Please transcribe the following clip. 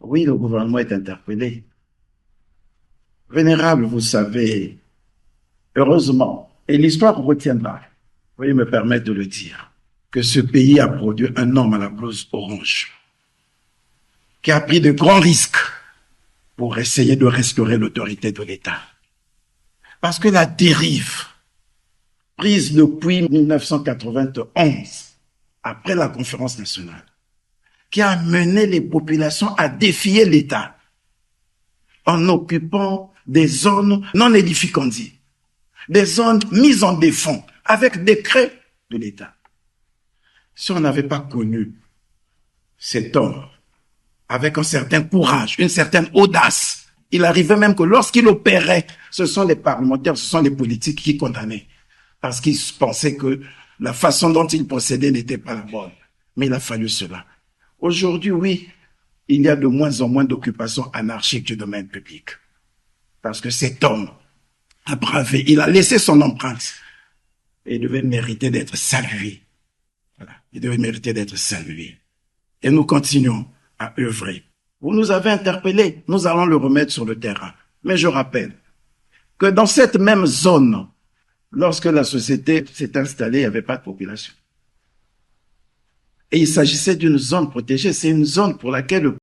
Oui, le gouvernement est interpellé. Vénérable, vous savez, heureusement, et l'histoire retiendra, veuillez me permettre de le dire, que ce pays a produit un homme à la blouse orange, qui a pris de grands risques pour essayer de restaurer l'autorité de l'État. Parce que la dérive prise depuis 1991, après la conférence nationale, qui a mené les populations à défier l'État en occupant des zones non édificantes, des zones mises en défense avec décret de l'État. Si on n'avait pas connu cet homme avec un certain courage, une certaine audace, il arrivait même que lorsqu'il opérait, ce sont les parlementaires, ce sont les politiques qui condamnaient. Parce qu'ils pensaient que la façon dont il procédait n'était pas la bonne. Mais il a fallu cela. Aujourd'hui, oui, il y a de moins en moins d'occupations anarchiques du domaine public. Parce que cet homme a bravé, il a laissé son empreinte. Et il devait mériter d'être salué. Voilà. Il devait mériter d'être salué. Et nous continuons à œuvrer. Vous nous avez interpellés, nous allons le remettre sur le terrain. Mais je rappelle que dans cette même zone, lorsque la société s'est installée, il n'y avait pas de population. Et il s'agissait d'une zone protégée. C'est une zone pour laquelle le